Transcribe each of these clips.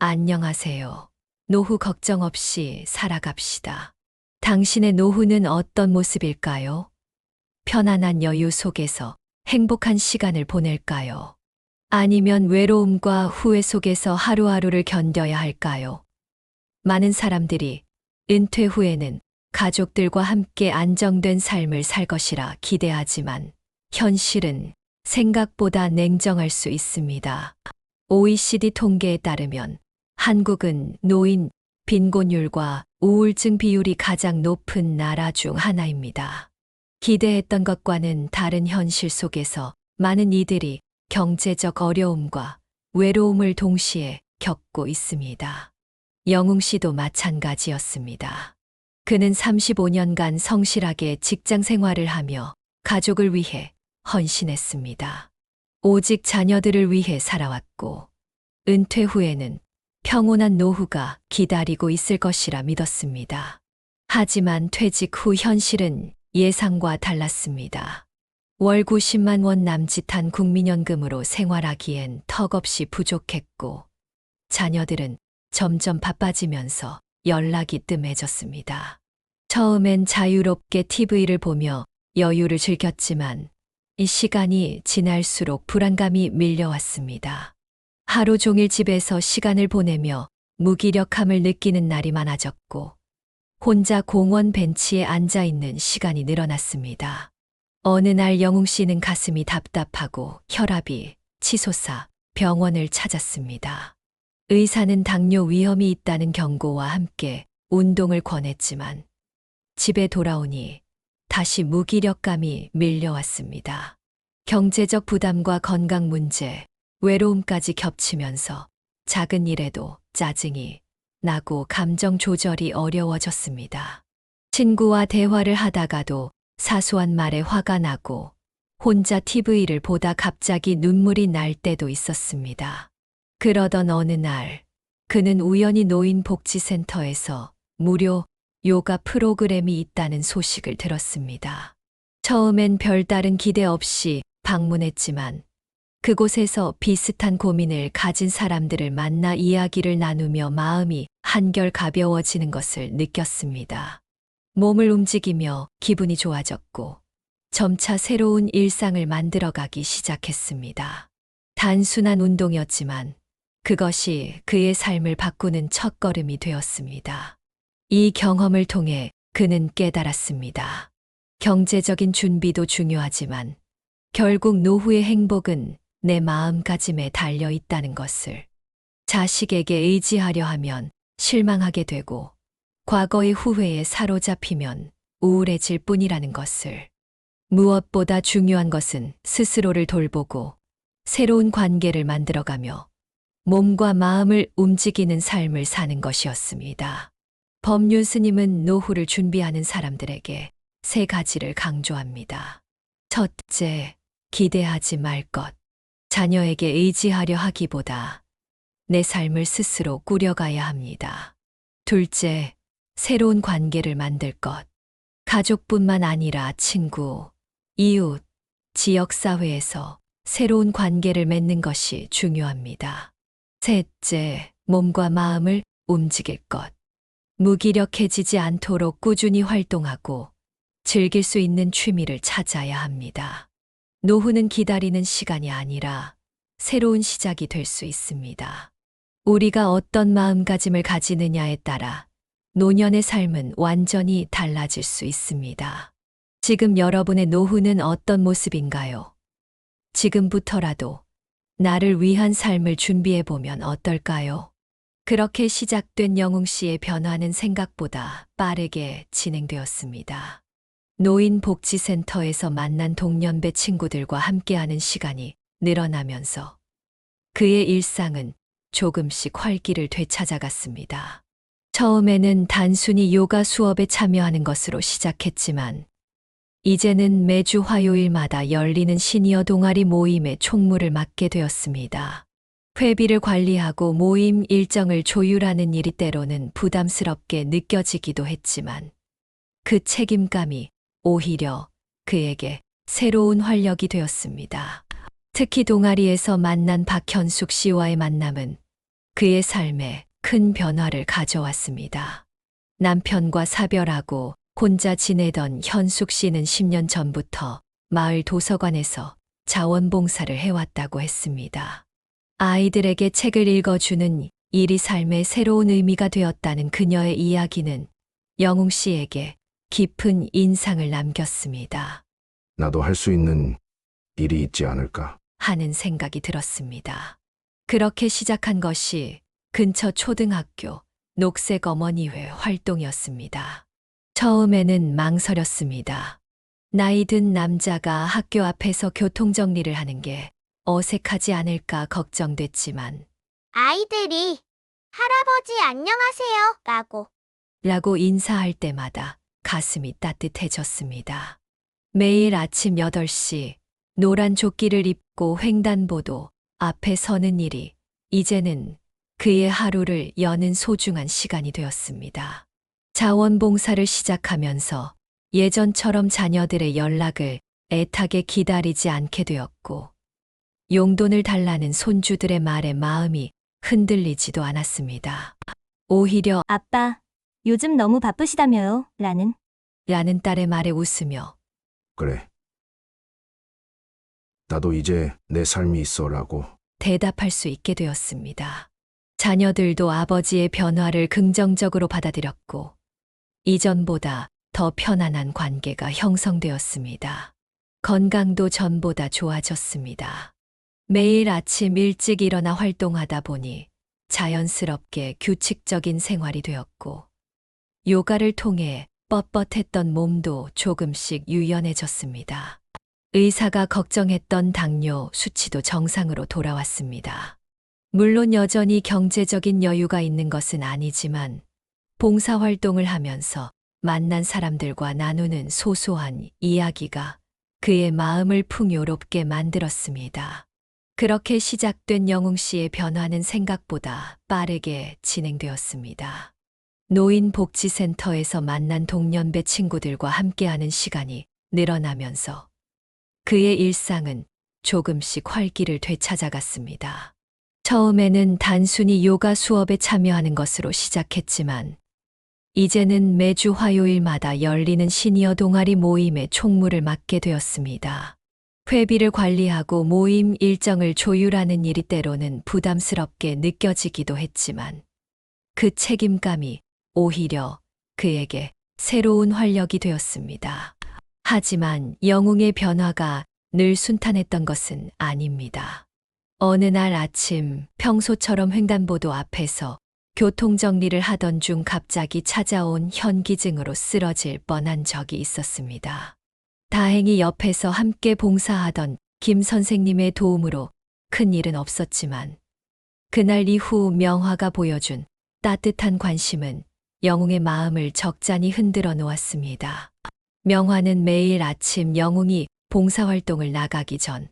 안녕하세요. 노후 걱정 없이 살아갑시다. 당신의 노후는 어떤 모습일까요? 편안한 여유 속에서 행복한 시간을 보낼까요? 아니면 외로움과 후회 속에서 하루하루를 견뎌야 할까요? 많은 사람들이 은퇴 후에는 가족들과 함께 안정된 삶을 살 것이라 기대하지만 현실은 생각보다 냉정할 수 있습니다. OECD 통계에 따르면 한국은 노인 빈곤율과 우울증 비율이 가장 높은 나라 중 하나입니다. 기대했던 것과는 다른 현실 속에서 많은 이들이 경제적 어려움과 외로움을 동시에 겪고 있습니다. 영웅 씨도 마찬가지였습니다. 그는 35년간 성실하게 직장 생활을 하며 가족을 위해 헌신했습니다. 오직 자녀들을 위해 살아왔고, 은퇴 후에는 평온한 노후가 기다리고 있을 것이라 믿었습니다. 하지만 퇴직 후 현실은 예상과 달랐습니다. 월 90만 원 남짓한 국민연금으로 생활하기엔 턱없이 부족했고, 자녀들은 점점 바빠지면서 연락이 뜸해졌습니다. 처음엔 자유롭게 TV를 보며 여유를 즐겼지만 이 시간이 지날수록 불안감이 밀려왔습니다. 하루 종일 집에서 시간을 보내며 무기력함을 느끼는 날이 많아졌고, 혼자 공원 벤치에 앉아 있는 시간이 늘어났습니다. 어느 날 영웅 씨는 가슴이 답답하고 혈압이 치솟아 병원을 찾았습니다. 의사는 당뇨 위험이 있다는 경고와 함께 운동을 권했지만 집에 돌아오니 다시 무기력감이 밀려왔습니다. 경제적 부담과 건강 문제, 외로움까지 겹치면서 작은 일에도 짜증이 나고 감정 조절이 어려워졌습니다. 친구와 대화를 하다가도 사소한 말에 화가 나고 혼자 TV를 보다 갑자기 눈물이 날 때도 있었습니다. 그러던 어느 날 그는 우연히 노인복지센터에서 무료 요가 프로그램이 있다는 소식을 들었습니다. 처음엔 별다른 기대 없이 방문했지만 그곳에서 비슷한 고민을 가진 사람들을 만나 이야기를 나누며 마음이 한결 가벼워지는 것을 느꼈습니다. 몸을 움직이며 기분이 좋아졌고 점차 새로운 일상을 만들어가기 시작했습니다. 단순한 운동이었지만 그것이 그의 삶을 바꾸는 첫걸음이 되었습니다. 이 경험을 통해 그는 깨달았습니다. 경제적인 준비도 중요하지만 결국 노후의 행복은 내 마음가짐에 달려 있다는 것을, 자식에게 의지하려 하면 실망하게 되고 과거의 후회에 사로잡히면 우울해질 뿐이라는 것을, 무엇보다 중요한 것은 스스로를 돌보고 새로운 관계를 만들어가며 몸과 마음을 움직이는 삶을 사는 것이었습니다. 법륜 스님은 노후를 준비하는 사람들에게 3가지를 강조합니다. 첫째, 기대하지 말 것. 자녀에게 의지하려 하기보다 내 삶을 스스로 꾸려가야 합니다. 둘째, 새로운 관계를 만들 것. 가족뿐만 아니라 친구, 이웃, 지역사회에서 새로운 관계를 맺는 것이 중요합니다. 셋째, 몸과 마음을 움직일 것. 무기력해지지 않도록 꾸준히 활동하고 즐길 수 있는 취미를 찾아야 합니다. 노후는 기다리는 시간이 아니라 새로운 시작이 될 수 있습니다. 우리가 어떤 마음가짐을 가지느냐에 따라 노년의 삶은 완전히 달라질 수 있습니다. 지금 여러분의 노후는 어떤 모습인가요? 지금부터라도 나를 위한 삶을 준비해보면 어떨까요? 그렇게 시작된 영웅 씨의 변화는 생각보다 빠르게 진행되었습니다. 노인복지센터에서 만난 동년배 친구들과 함께하는 시간이 늘어나면서 그의 일상은 조금씩 활기를 되찾아갔습니다. 처음에는 단순히 요가 수업에 참여하는 것으로 시작했지만 이제는 매주 화요일마다 열리는 시니어 동아리 모임에 총무를 맡게 되었습니다. 회비를 관리하고 모임 일정을 조율하는 일이 때로는 부담스럽게 느껴지기도 했지만 그 책임감이 오히려 그에게 새로운 활력이 되었습니다. 특히 동아리에서 만난 박현숙 씨와의 만남은 그의 삶에 큰 변화를 가져왔습니다. 남편과 사별하고 혼자 지내던 현숙 씨는 10년 전부터 마을 도서관에서 자원봉사를 해왔다고 했습니다. 아이들에게 책을 읽어주는 일이 삶의 새로운 의미가 되었다는 그녀의 이야기는 영웅 씨에게 깊은 인상을 남겼습니다. 나도 할 수 있는 일이 있지 않을까? 하는 생각이 들었습니다. 그렇게 시작한 것이 근처 초등학교 녹색 어머니회 활동이었습니다. 처음에는 망설였습니다. 나이 든 남자가 학교 앞에서 교통정리를 하는 게 어색하지 않을까 걱정됐지만 아이들이 할아버지 안녕하세요 라고 인사할 때마다 가슴이 따뜻해졌습니다. 매일 아침 8시 노란 조끼를 입고 횡단보도 앞에 서는 일이 이제는 그의 하루를 여는 소중한 시간이 되었습니다. 자원봉사를 시작하면서 예전처럼 자녀들의 연락을 애타게 기다리지 않게 되었고 용돈을 달라는 손주들의 말에 마음이 흔들리지도 않았습니다. 오히려 아빠, 요즘 너무 바쁘시다며요. 라는 딸의 말에 웃으며 그래. 나도 이제 내 삶이 있어라고. 대답할 수 있게 되었습니다. 자녀들도 아버지의 변화를 긍정적으로 받아들였고 이전보다 더 편안한 관계가 형성되었습니다. 건강도 전보다 좋아졌습니다. 매일 아침 일찍 일어나 활동하다 보니 자연스럽게 규칙적인 생활이 되었고 요가를 통해 뻣뻣했던 몸도 조금씩 유연해졌습니다. 의사가 걱정했던 당뇨 수치도 정상으로 돌아왔습니다. 물론 여전히 경제적인 여유가 있는 것은 아니지만 봉사활동을 하면서 만난 사람들과 나누는 소소한 이야기가 그의 마음을 풍요롭게 만들었습니다. 그렇게 시작된 영웅 씨의 변화는 생각보다 빠르게 진행되었습니다. 노인복지센터에서 만난 동년배 친구들과 함께하는 시간이 늘어나면서 그의 일상은 조금씩 활기를 되찾아갔습니다. 처음에는 단순히 요가 수업에 참여하는 것으로 시작했지만 이제는 매주 화요일마다 열리는 시니어 동아리 모임에 총무를 맡게 되었습니다. 회비를 관리하고 모임 일정을 조율하는 일이 때로는 부담스럽게 느껴지기도 했지만 그 책임감이 오히려 그에게 새로운 활력이 되었습니다. 하지만 영웅의 변화가 늘 순탄했던 것은 아닙니다. 어느 날 아침 평소처럼 횡단보도 앞에서 교통정리를 하던 중 갑자기 찾아온 현기증으로 쓰러질 뻔한 적이 있었습니다. 다행히 옆에서 함께 봉사하던 김 선생님의 도움으로 큰 일은 없었지만 그날 이후 명화가 보여준 따뜻한 관심은 영웅의 마음을 적잖이 흔들어 놓았습니다. 명화는 매일 아침 영웅이 봉사활동을 나가기 전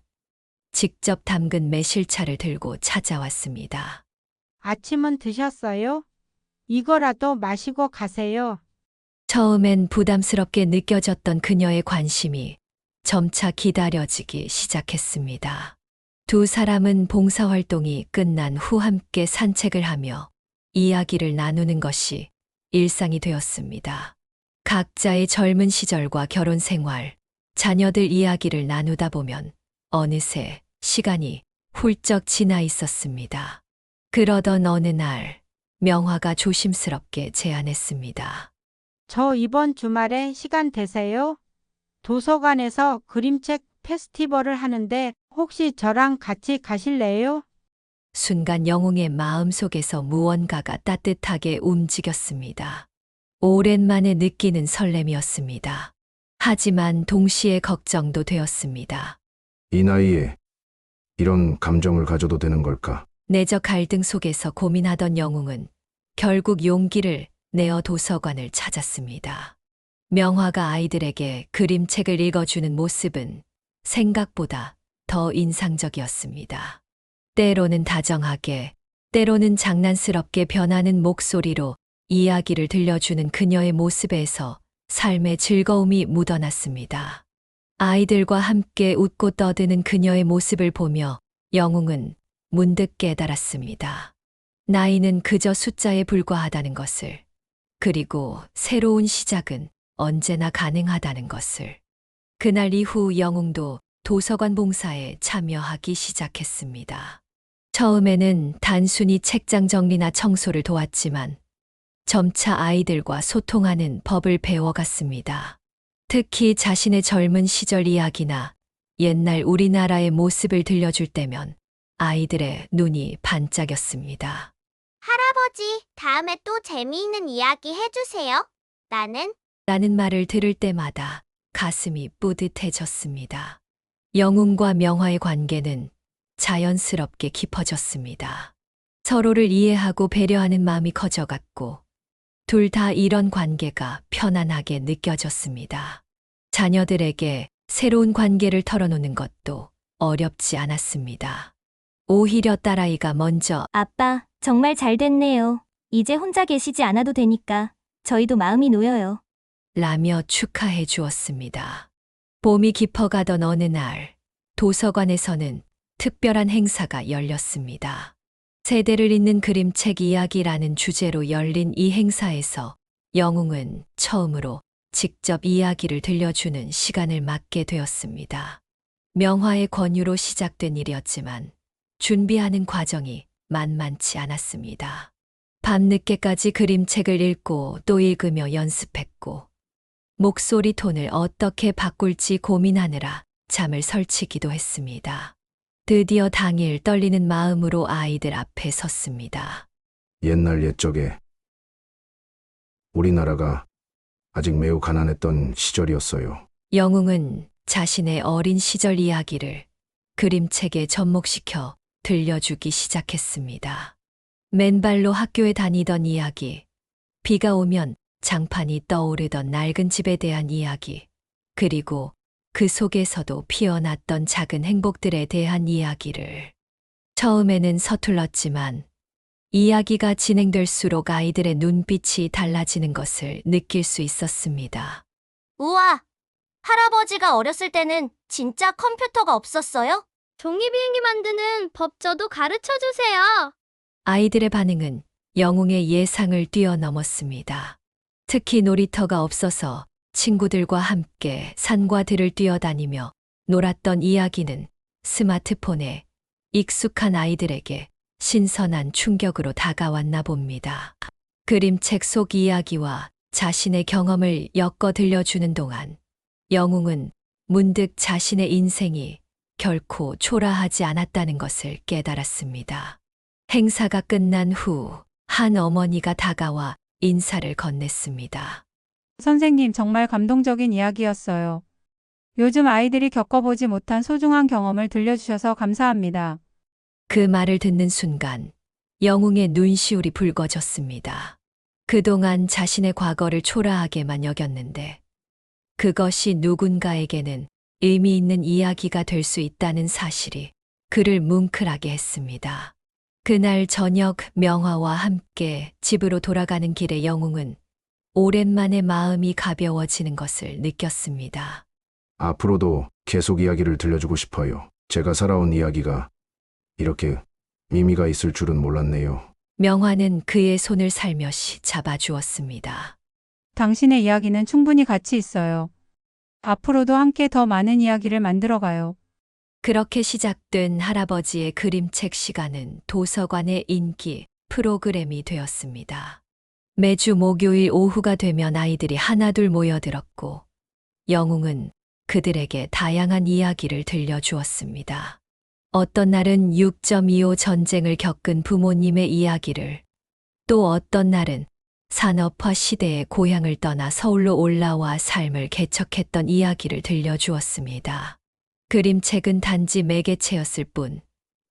직접 담근 매실차를 들고 찾아왔습니다. 아침은 드셨어요? 이거라도 마시고 가세요. 처음엔 부담스럽게 느껴졌던 그녀의 관심이 점차 기다려지기 시작했습니다. 두 사람은 봉사활동이 끝난 후 함께 산책을 하며 이야기를 나누는 것이 일상이 되었습니다. 각자의 젊은 시절과 결혼 생활, 자녀들 이야기를 나누다 보면 어느새 시간이 훌쩍 지나 있었습니다. 그러던 어느 날 명화가 조심스럽게 제안했습니다. 저 이번 주말에 시간 되세요? 도서관에서 그림책 페스티벌을 하는데 혹시 저랑 같이 가실래요? 순간 영웅의 마음속에서 무언가가 따뜻하게 움직였습니다. 오랜만에 느끼는 설렘이었습니다. 하지만 동시에 걱정도 되었습니다. 이 나이에 이런 감정을 가져도 되는 걸까? 내적 갈등 속에서 고민하던 영웅은 결국 용기를 내어 도서관을 찾았습니다. 명화가 아이들에게 그림책을 읽어주는 모습은 생각보다 더 인상적이었습니다. 때로는 다정하게, 때로는 장난스럽게 변하는 목소리로 이야기를 들려주는 그녀의 모습에서 삶의 즐거움이 묻어났습니다. 아이들과 함께 웃고 떠드는 그녀의 모습을 보며 영웅은 문득 깨달았습니다. 나이는 그저 숫자에 불과하다는 것을, 그리고 새로운 시작은 언제나 가능하다는 것을. 그날 이후 영웅도 도서관 봉사에 참여하기 시작했습니다. 처음에는 단순히 책장 정리나 청소를 도왔지만 점차 아이들과 소통하는 법을 배워갔습니다. 특히 자신의 젊은 시절 이야기나 옛날 우리나라의 모습을 들려줄 때면 아이들의 눈이 반짝였습니다. 할아버지, 다음에 또 재미있는 이야기 해주세요. 라는 말을 들을 때마다 가슴이 뿌듯해졌습니다. 영웅과 명화의 관계는 자연스럽게 깊어졌습니다. 서로를 이해하고 배려하는 마음이 커져갔고, 둘 다 이런 관계가 편안하게 느껴졌습니다. 자녀들에게 새로운 관계를 털어놓는 것도 어렵지 않았습니다. 오히려 딸아이가 먼저 아빠, 정말 잘 됐네요. 이제 혼자 계시지 않아도 되니까 저희도 마음이 놓여요. 라며 축하해 주었습니다. 봄이 깊어가던 어느 날, 도서관에서는 특별한 행사가 열렸습니다. 세대를 잇는 그림책 이야기라는 주제로 열린 이 행사에서 영웅은 처음으로 직접 이야기를 들려주는 시간을 맡게 되었습니다. 명화의 권유로 시작된 일이었지만 준비하는 과정이 만만치 않았습니다. 밤늦게까지 그림책을 읽고 또 읽으며 연습했고, 목소리 톤을 어떻게 바꿀지 고민하느라 잠을 설치기도 했습니다. 드디어 당일 떨리는 마음으로 아이들 앞에 섰습니다. 옛날 옛적에 우리나라가 아직 매우 가난했던 시절이었어요. 영웅은 자신의 어린 시절 이야기를 그림책에 접목시켜 들려주기 시작했습니다. 맨발로 학교에 다니던 이야기, 비가 오면 장판이 떠오르던 낡은 집에 대한 이야기, 그리고 그 속에서도 피어났던 작은 행복들에 대한 이야기를. 처음에는 서툴렀지만 이야기가 진행될수록 아이들의 눈빛이 달라지는 것을 느낄 수 있었습니다. 우와, 할아버지가 어렸을 때는 진짜 컴퓨터가 없었어요? 종이 비행기 만드는 법 저도 가르쳐 주세요. 아이들의 반응은 영웅의 예상을 뛰어넘었습니다. 특히 놀이터가 없어서 친구들과 함께 산과 들을 뛰어다니며 놀았던 이야기는 스마트폰에 익숙한 아이들에게 신선한 충격으로 다가왔나 봅니다. 그림책 속 이야기와 자신의 경험을 엮어 들려주는 동안 영웅은 문득 자신의 인생이 결코 초라하지 않았다는 것을 깨달았습니다. 행사가 끝난 후 한 어머니가 다가와 인사를 건넸습니다. 선생님, 정말 감동적인 이야기였어요. 요즘 아이들이 겪어보지 못한 소중한 경험을 들려주셔서 감사합니다. 그 말을 듣는 순간 영웅의 눈시울이 붉어졌습니다. 그동안 자신의 과거를 초라하게만 여겼는데 그것이 누군가에게는 의미 있는 이야기가 될 수 있다는 사실이 그를 뭉클하게 했습니다. 그날 저녁 명화와 함께 집으로 돌아가는 길에 영웅은 오랜만에 마음이 가벼워지는 것을 느꼈습니다. 앞으로도 계속 이야기를 들려주고 싶어요. 제가 살아온 이야기가 이렇게 의미가 있을 줄은 몰랐네요. 명화는 그의 손을 살며시 잡아주었습니다. 당신의 이야기는 충분히 가치 있어요. 앞으로도 함께 더 많은 이야기를 만들어가요. 그렇게 시작된 할아버지의 그림책 시간은 도서관의 인기 프로그램이 되었습니다. 매주 목요일 오후가 되면 아이들이 하나둘 모여들었고 영웅은 그들에게 다양한 이야기를 들려주었습니다. 어떤 날은 6.25 전쟁을 겪은 부모님의 이야기를, 또 어떤 날은 산업화 시대의 고향을 떠나 서울로 올라와 삶을 개척했던 이야기를 들려주었습니다. 그림책은 단지 매개체였을 뿐,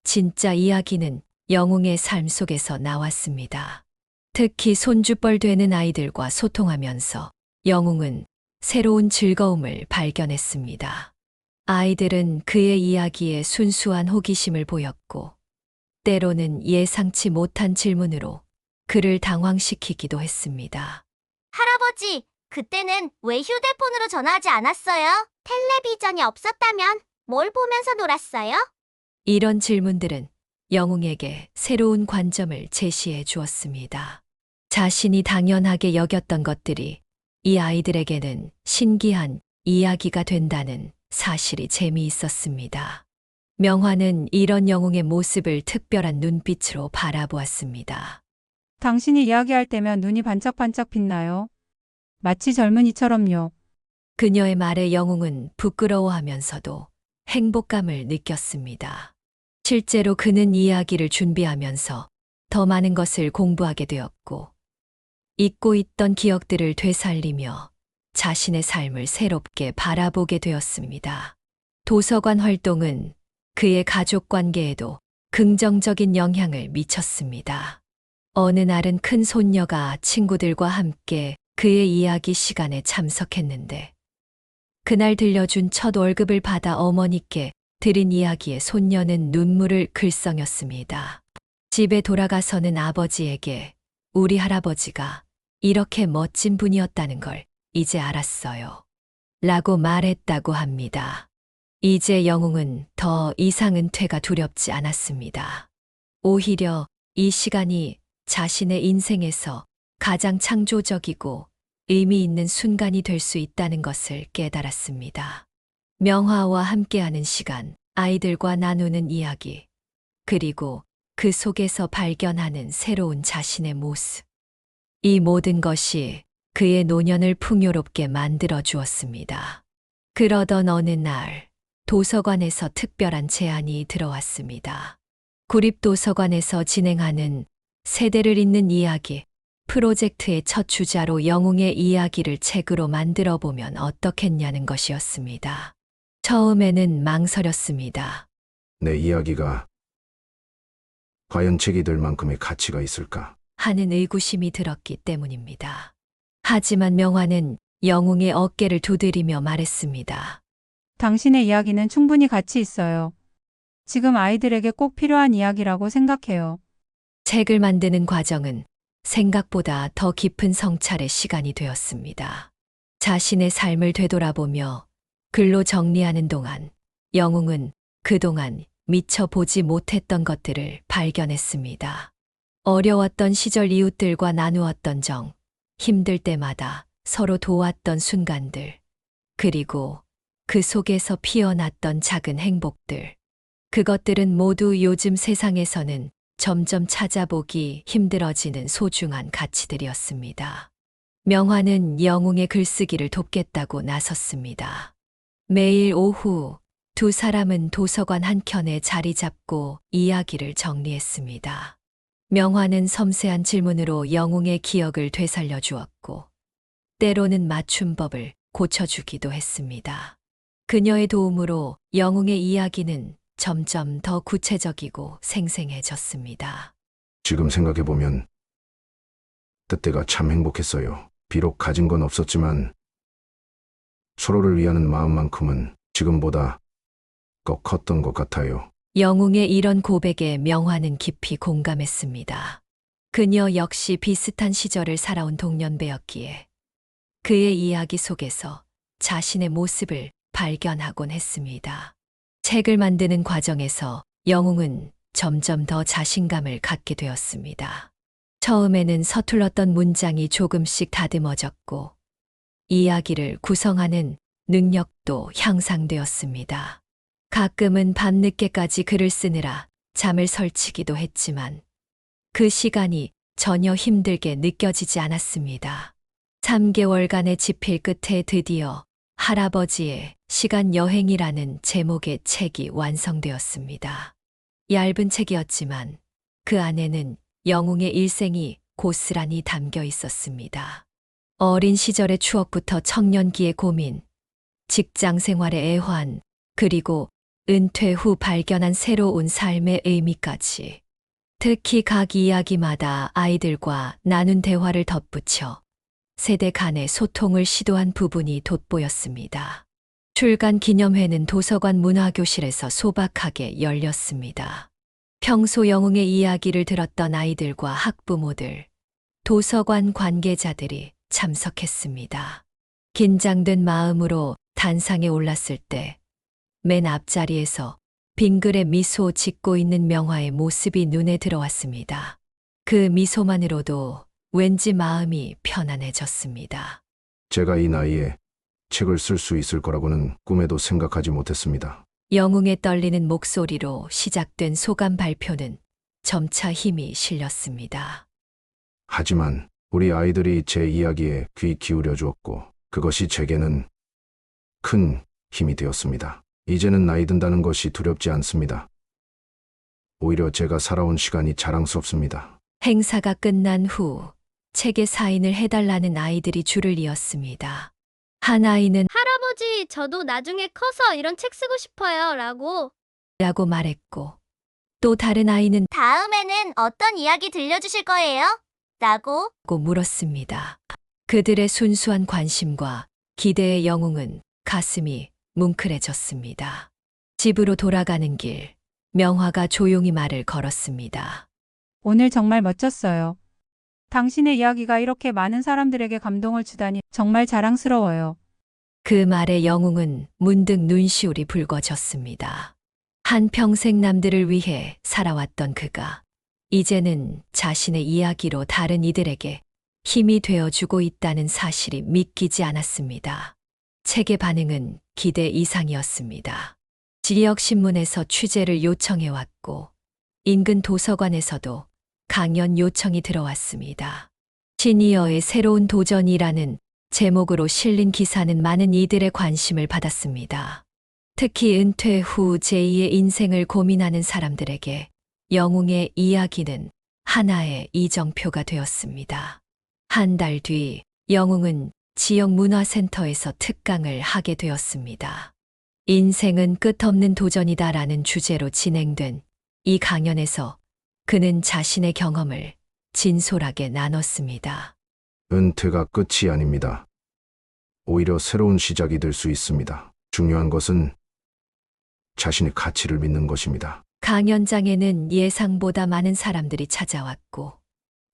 진짜 이야기는 영웅의 삶 속에서 나왔습니다. 특히 손주뻘 되는 아이들과 소통하면서 영웅은 새로운 즐거움을 발견했습니다. 아이들은 그의 이야기에 순수한 호기심을 보였고, 때로는 예상치 못한 질문으로 그를 당황시키기도 했습니다. 할아버지, 그때는 왜 휴대폰으로 전화하지 않았어요? 텔레비전이 없었다면 뭘 보면서 놀았어요? 이런 질문들은 영웅에게 새로운 관점을 제시해 주었습니다. 자신이 당연하게 여겼던 것들이 이 아이들에게는 신기한 이야기가 된다는 사실이 재미있었습니다. 명화는 이런 영웅의 모습을 특별한 눈빛으로 바라보았습니다. 당신이 이야기할 때면 눈이 반짝반짝 빛나요. 마치 젊은이처럼요. 그녀의 말에 영웅은 부끄러워하면서도 행복감을 느꼈습니다. 실제로 그는 이야기를 준비하면서 더 많은 것을 공부하게 되었고, 잊고 있던 기억들을 되살리며 자신의 삶을 새롭게 바라보게 되었습니다. 도서관 활동은 그의 가족 관계에도 긍정적인 영향을 미쳤습니다. 어느 날은 큰 손녀가 친구들과 함께 그의 이야기 시간에 참석했는데, 그날 들려준 첫 월급을 받아 어머니께 드린 이야기에 손녀는 눈물을 글썽였습니다. 집에 돌아가서는 아버지에게 우리 할아버지가 이렇게 멋진 분이었다는 걸 이제 알았어요. 라고 말했다고 합니다. 이제 영웅은 더 이상 은퇴가 두렵지 않았습니다. 오히려 이 시간이 자신의 인생에서 가장 창조적이고 의미 있는 순간이 될 수 있다는 것을 깨달았습니다. 명화와 함께하는 시간, 아이들과 나누는 이야기, 그리고 그 속에서 발견하는 새로운 자신의 모습. 이 모든 것이 그의 노년을 풍요롭게 만들어 주었습니다. 그러던 어느 날, 도서관에서 특별한 제안이 들어왔습니다. 구립도서관에서 진행하는 세대를 잇는 이야기 프로젝트의 첫 주자로 영웅의 이야기를 책으로 만들어 보면 어떻겠냐는 것이었습니다. 처음에는 망설였습니다. 내 이야기가 과연 책이 될 만큼의 가치가 있을까? 하는 의구심이 들었기 때문입니다. 하지만 명화는 영웅의 어깨를 두드리며 말했습니다. 당신의 이야기는 충분히 가치 있어요. 지금 아이들에게 꼭 필요한 이야기라고 생각해요. 책을 만드는 과정은 생각보다 더 깊은 성찰의 시간이 되었습니다. 자신의 삶을 되돌아보며 글로 정리하는 동안 영웅은 그동안 미처 보지 못했던 것들을 발견했습니다. 어려웠던 시절 이웃들과 나누었던 정, 힘들 때마다 서로 도왔던 순간들, 그리고 그 속에서 피어났던 작은 행복들. 그것들은 모두 요즘 세상에서는 점점 찾아보기 힘들어지는 소중한 가치들이었습니다. 명화는 영웅의 글쓰기를 돕겠다고 나섰습니다. 매일 오후 두 사람은 도서관 한켠에 자리 잡고 이야기를 정리했습니다. 명화는 섬세한 질문으로 영웅의 기억을 되살려 주었고, 때로는 맞춤법을 고쳐주기도 했습니다. 그녀의 도움으로 영웅의 이야기는 점점 더 구체적이고 생생해졌습니다. 지금 생각해보면 그때가 참 행복했어요. 비록 가진 건 없었지만 서로를 위하는 마음만큼은 지금보다 더 컸던 것 같아요. 영웅의 이런 고백에 명화는 깊이 공감했습니다. 그녀 역시 비슷한 시절을 살아온 동년배였기에 그의 이야기 속에서 자신의 모습을 발견하곤 했습니다. 책을 만드는 과정에서 영웅은 점점 더 자신감을 갖게 되었습니다. 처음에는 서툴렀던 문장이 조금씩 다듬어졌고, 이야기를 구성하는 능력도 향상되었습니다. 가끔은 밤늦게까지 글을 쓰느라 잠을 설치기도 했지만, 그 시간이 전혀 힘들게 느껴지지 않았습니다. 3개월간의 집필 끝에 드디어 할아버지의 시간 여행이라는 제목의 책이 완성되었습니다. 얇은 책이었지만 그 안에는 영웅의 일생이 고스란히 담겨 있었습니다. 어린 시절의 추억부터 청년기의 고민, 직장 생활의 애환, 그리고 은퇴 후 발견한 새로운 삶의 의미까지. 특히 각 이야기마다 아이들과 나눈 대화를 덧붙여 세대 간의 소통을 시도한 부분이 돋보였습니다. 출간 기념회는 도서관 문화교실에서 소박하게 열렸습니다. 평소 영웅의 이야기를 들었던 아이들과 학부모들, 도서관 관계자들이 참석했습니다. 긴장된 마음으로 단상에 올랐을 때 맨 앞자리에서 빙글에 미소 짓고 있는 명화의 모습이 눈에 들어왔습니다. 그 미소만으로도 왠지 마음이 편안해졌습니다. 제가 이 나이에 책을 쓸 수 있을 거라고는 꿈에도 생각하지 못했습니다. 영웅의 떨리는 목소리로 시작된 소감 발표는 점차 힘이 실렸습니다. 하지만 우리 아이들이 제 이야기에 귀 기울여 주었고 그것이 제게는 큰 힘이 되었습니다. 이제는 나이 든다는 것이 두렵지 않습니다. 오히려 제가 살아온 시간이 자랑스럽습니다. 행사가 끝난 후 책에 사인을 해달라는 아이들이 줄을 이었습니다. 한 아이는 할아버지, 저도 나중에 커서 이런 책 쓰고 싶어요. 라고 말했고, 또 다른 아이는 다음에는 어떤 이야기 들려주실 거예요? 라고. 물었습니다. 그들의 순수한 관심과 기대의 영웅은 가슴이 뭉클해졌습니다. 집으로 돌아가는 길, 명화가 조용히 말을 걸었습니다. 오늘 정말 멋졌어요. 당신의 이야기가 이렇게 많은 사람들에게 감동을 주다니 정말 자랑스러워요. 그 말에 영웅은 문득 눈시울이 붉어졌습니다. 한평생 남들을 위해 살아왔던 그가 이제는 자신의 이야기로 다른 이들에게 힘이 되어주고 있다는 사실이 믿기지 않았습니다. 책의 반응은 기대 이상이었습니다. 지역신문에서 취재를 요청해왔고 인근 도서관에서도 강연 요청이 들어왔습니다. 시니어의 새로운 도전이라는 제목으로 실린 기사는 많은 이들의 관심을 받았습니다. 특히 은퇴 후 제2의 인생을 고민하는 사람들에게 영웅의 이야기는 하나의 이정표가 되었습니다. 한 달 뒤 영웅은 지역 문화센터에서 특강을 하게 되었습니다. 인생은 끝없는 도전이다라는 주제로 진행된 이 강연에서 그는 자신의 경험을 진솔하게 나눴습니다. 은퇴가 끝이 아닙니다. 오히려 새로운 시작이 될 수 있습니다. 중요한 것은 자신의 가치를 믿는 것입니다. 강연장에는 예상보다 많은 사람들이 찾아왔고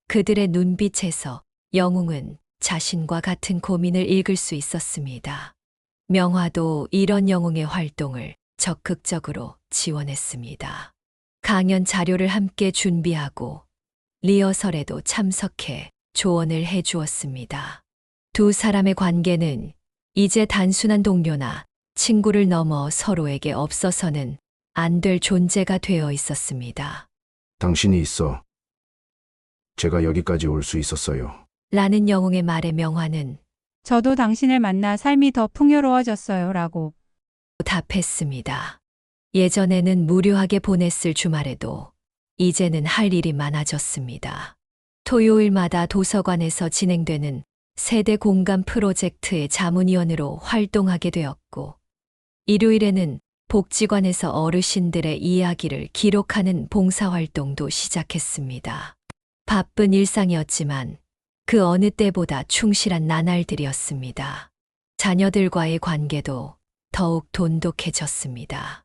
그들의 눈빛에서 영웅은 자신과 같은 고민을 읽을 수 있었습니다. 명화도 이런 영웅의 활동을 적극적으로 지원했습니다. 강연 자료를 함께 준비하고 리허설에도 참석해 조언을 해 주었습니다. 두 사람의 관계는 이제 단순한 동료나 친구를 넘어 서로에게 없어서는 안 될 존재가 되어 있었습니다. 당신이 있어 제가 여기까지 올 수 있었어요. 라는 영웅의 말에 명화는 저도 당신을 만나 삶이 더 풍요로워졌어요. 라고. 답했습니다. 예전에는 무료하게 보냈을 주말에도 이제는 할 일이 많아졌습니다. 토요일마다 도서관에서 진행되는 세대 공감 프로젝트의 자문위원으로 활동하게 되었고, 일요일에는 복지관에서 어르신들의 이야기를 기록하는 봉사활동도 시작했습니다. 바쁜 일상이었지만 그 어느 때보다 충실한 나날들이었습니다. 자녀들과의 관계도 더욱 돈독해졌습니다.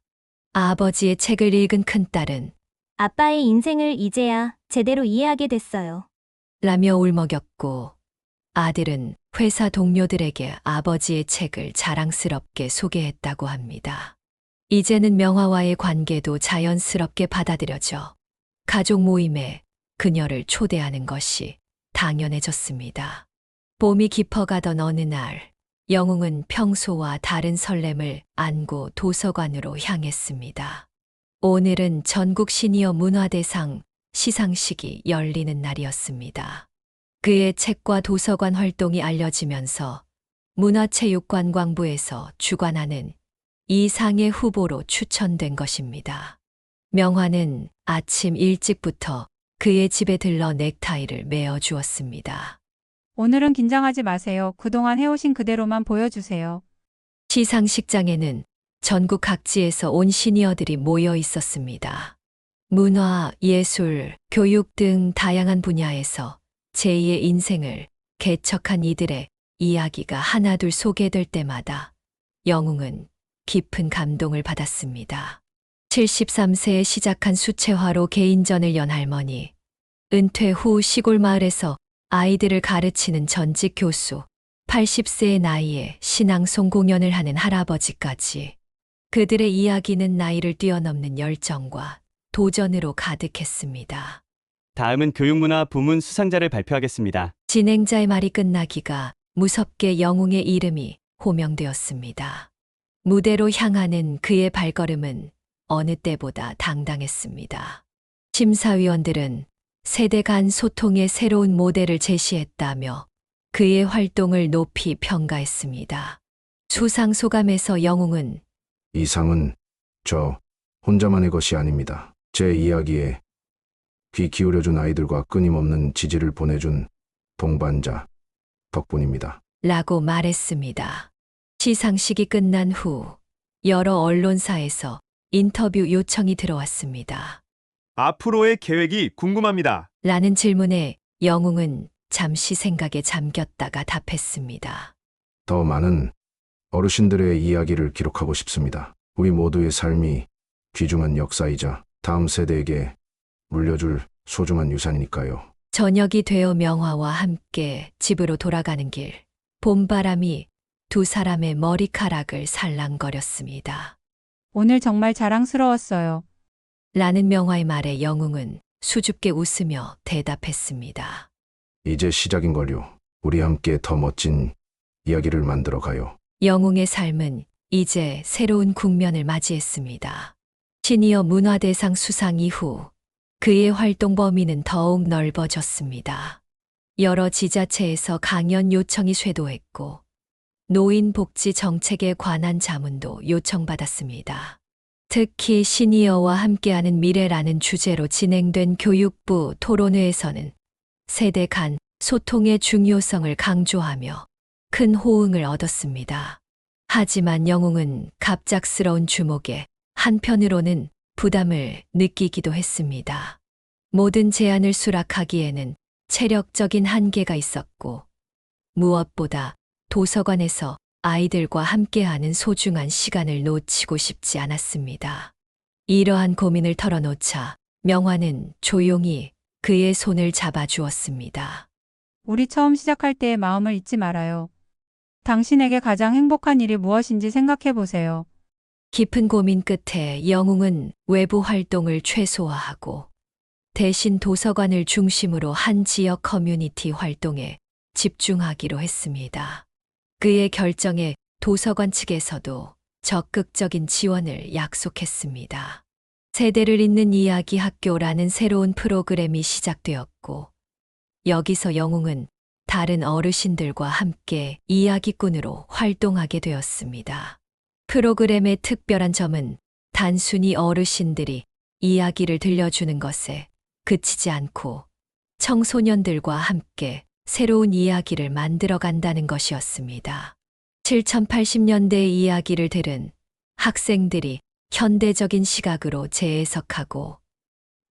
아버지의 책을 읽은 큰딸은 아빠의 인생을 이제야 제대로 이해하게 됐어요. 라며 울먹였고 아들은 회사 동료들에게 아버지의 책을 자랑스럽게 소개했다고 합니다. 이제는 명화와의 관계도 자연스럽게 받아들여져 가족 모임에 그녀를 초대하는 것이 당연해졌습니다. 봄이 깊어가던 어느 날 영웅은 평소와 다른 설렘을 안고 도서관으로 향했습니다. 오늘은 전국 시니어 문화대상 시상식이 열리는 날이었습니다. 그의 책과 도서관 활동이 알려지면서 문화체육관광부에서 주관하는 이 상의 후보로 추천된 것입니다. 명화는 아침 일찍부터 그의 집에 들러 넥타이를 메어 주었습니다. 오늘은 긴장하지 마세요. 그동안 해오신 그대로만 보여주세요. 시상식장에는 전국 각지에서 온 시니어들이 모여 있었습니다. 문화, 예술, 교육 등 다양한 분야에서 제2의 인생을 개척한 이들의 이야기가 하나둘 소개될 때마다 영웅은 깊은 감동을 받았습니다. 73세에 시작한 수채화로 개인전을 연 할머니, 은퇴 후 시골 마을에서 아이들을 가르치는 전직 교수, 80세의 나이에 신앙송 공연을 하는 할아버지까지 그들의 이야기는 나이를 뛰어넘는 열정과 도전으로 가득했습니다. 다음은 교육문화 부문 수상자를 발표하겠습니다. 진행자의 말이 끝나기가 무섭게 영웅의 이름이 호명되었습니다. 무대로 향하는 그의 발걸음은 어느 때보다 당당했습니다. 심사위원들은 세대 간 소통의 새로운 모델을 제시했다며 그의 활동을 높이 평가했습니다. 수상 소감에서 영웅은 이 상은 저 혼자만의 것이 아닙니다. 제 이야기에 귀 기울여준 아이들과 끊임없는 지지를 보내준 동반자 덕분입니다. 라고 말했습니다. 시상식이 끝난 후 여러 언론사에서 인터뷰 요청이 들어왔습니다. 앞으로의 계획이 궁금합니다. 라는 질문에 영웅은 잠시 생각에 잠겼다가 답했습니다. 더 많은 어르신들의 이야기를 기록하고 싶습니다. 우리 모두의 삶이 귀중한 역사이자 다음 세대에게 물려줄 소중한 유산이니까요. 저녁이 되어 명화와 함께 집으로 돌아가는 길, 봄바람이 두 사람의 머리카락을 살랑거렸습니다. 오늘 정말 자랑스러웠어요. 라는 명화의 말에 영웅은 수줍게 웃으며 대답했습니다. 이제 시작인걸요. 우리 함께 더 멋진 이야기를 만들어 가요. 영웅의 삶은 이제 새로운 국면을 맞이했습니다. 시니어 문화대상 수상 이후 그의 활동 범위는 더욱 넓어졌습니다. 여러 지자체에서 강연 요청이 쇄도했고 노인 복지 정책에 관한 자문도 요청받았습니다. 특히 시니어와 함께하는 미래라는 주제로 진행된 교육부 토론회에서는 세대 간 소통의 중요성을 강조하며 큰 호응을 얻었습니다. 하지만 영웅은 갑작스러운 주목에 한편으로는 부담을 느끼기도 했습니다. 모든 제안을 수락하기에는 체력적인 한계가 있었고 무엇보다 도서관에서 아이들과 함께하는 소중한 시간을 놓치고 싶지 않았습니다. 이러한 고민을 털어놓자 명화는 조용히 그의 손을 잡아주었습니다. 우리 처음 시작할 때의 마음을 잊지 말아요. 당신에게 가장 행복한 일이 무엇인지 생각해 보세요. 깊은 고민 끝에 영웅은 외부 활동을 최소화하고 대신 도서관을 중심으로 한 지역 커뮤니티 활동에 집중하기로 했습니다. 그의 결정에 도서관 측에서도 적극적인 지원을 약속했습니다. 세대를 잇는 이야기 학교라는 새로운 프로그램이 시작되었고 여기서 영웅은 다른 어르신들과 함께 이야기꾼으로 활동하게 되었습니다. 프로그램의 특별한 점은 단순히 어르신들이 이야기를 들려주는 것에 그치지 않고 청소년들과 함께 새로운 이야기를 만들어 간다는 것이었습니다. 7080년대의 이야기를 들은 학생들이 현대적인 시각으로 재해석하고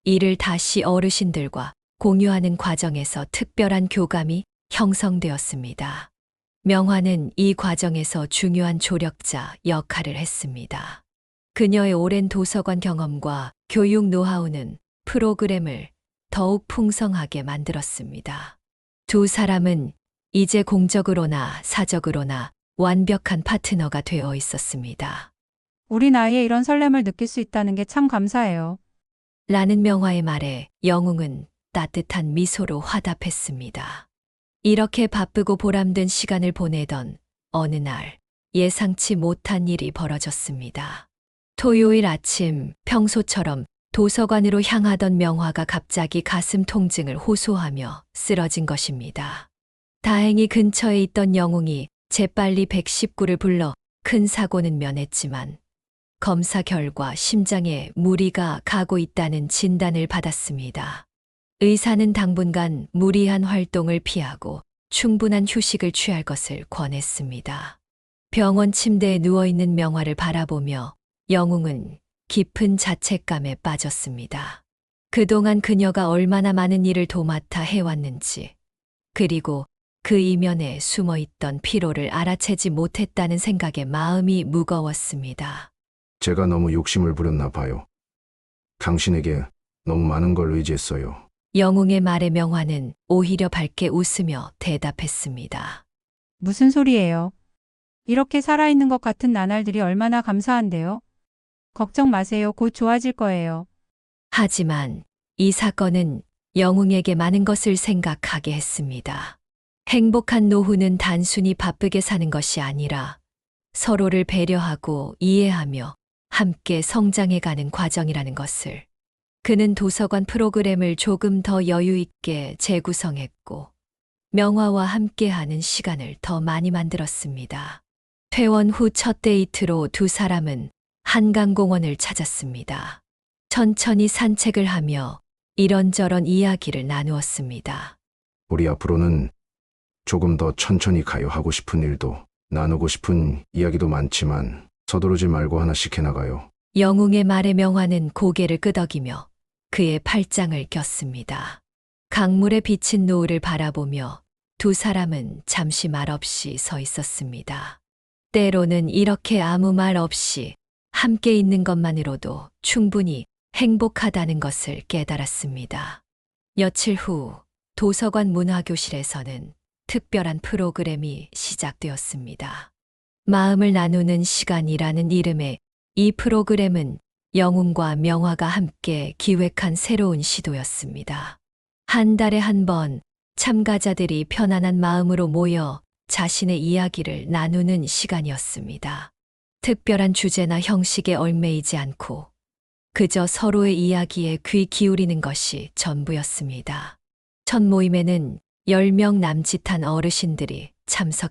이를 다시 어르신들과 공유하는 과정에서 특별한 교감이 형성되었습니다. 명화는 이 과정에서 중요한 조력자 역할을 했습니다. 그녀의 오랜 도서관 경험과 교육 노하우는 프로그램을 더욱 풍성하게 만들었습니다. 두 사람은 이제 공적으로나 사적으로나 완벽한 파트너가 되어 있었습니다. 우리 나이에 이런 설렘을 느낄 수 있다는 게 참 감사해요. 라는 명화의 말에 영웅은 따뜻한 미소로 화답했습니다. 이렇게 바쁘고 보람된 시간을 보내던 어느 날 예상치 못한 일이 벌어졌습니다. 토요일 아침 평소처럼 도서관으로 향하던 명화가 갑자기 가슴 통증을 호소하며 쓰러진 것입니다. 다행히 근처에 있던 영웅이 재빨리 119를 불러 큰 사고는 면했지만 검사 결과 심장에 무리가 가고 있다는 진단을 받았습니다. 의사는 당분간 무리한 활동을 피하고 충분한 휴식을 취할 것을 권했습니다. 병원 침대에 누워있는 명화를 바라보며 영웅은 깊은 자책감에 빠졌습니다. 그동안 그녀가 얼마나 많은 일을 도맡아 해왔는지, 그리고 그 이면에 숨어있던 피로를 알아채지 못했다는 생각에 마음이 무거웠습니다. 제가 너무 욕심을 부렸나 봐요. 당신에게 너무 많은 걸 의지했어요. 영웅의 말에 명화는 오히려 밝게 웃으며 대답했습니다. 무슨 소리예요? 이렇게 살아있는 것 같은 나날들이 얼마나 감사한데요? 걱정 마세요. 곧 좋아질 거예요. 하지만 이 사건은 영웅에게 많은 것을 생각하게 했습니다. 행복한 노후는 단순히 바쁘게 사는 것이 아니라 서로를 배려하고 이해하며 함께 성장해가는 과정이라는 것을. 그는 도서관 프로그램을 조금 더 여유 있게 재구성했고 명화와 함께하는 시간을 더 많이 만들었습니다. 퇴원 후 첫 데이트로 두 사람은 한강공원을 찾았습니다. 천천히 산책을 하며 이런저런 이야기를 나누었습니다. 우리 앞으로는 조금 더 천천히 가요. 하고 싶은 일도 나누고 싶은 이야기도 많지만 서두르지 말고 하나씩 해나가요. 영웅의 말에 명화는 고개를 끄덕이며 그의 팔짱을 꼈습니다. 강물에 비친 노을을 바라보며 두 사람은 잠시 말없이 서 있었습니다. 때로는 이렇게 아무 말 없이 함께 있는 것만으로도 충분히 행복하다는 것을 깨달았습니다. 며칠 후 도서관 문화교실에서는 특별한 프로그램이 시작되었습니다. 마음을 나누는 시간이라는 이름의 이 프로그램은 영웅과 명화가 함께 기획한 새로운 시도였습니다. 한 달에 한 번 참가자들이 편안한 마음으로 모여 자신의 이야기를 나누는 시간이었습니다. 특별한 주제나 형식에 얽매이지 않고 그저 서로의 이야기에 귀 기울이는 것이 전부였습니다. 첫 모임에는 10명 남짓한 어르신들이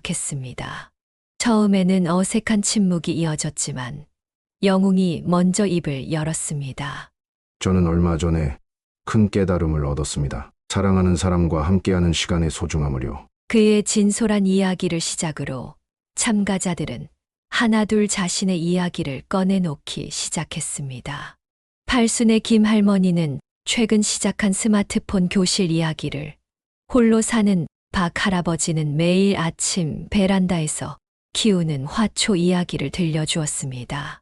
참석했습니다. 처음에는 어색한 침묵이 이어졌지만 영웅이 먼저 입을 열었습니다. 저는 얼마 전에 큰 깨달음을 얻었습니다. 사랑하는 사람과 함께하는 시간의 소중함을요. 그의 진솔한 이야기를 시작으로 참가자들은 하나둘 자신의 이야기를 꺼내놓기 시작했습니다. 팔순의 김 할머니는 최근 시작한 스마트폰 교실 이야기를, 홀로 사는 박 할아버지는 매일 아침 베란다에서 키우는 화초 이야기를 들려주었습니다.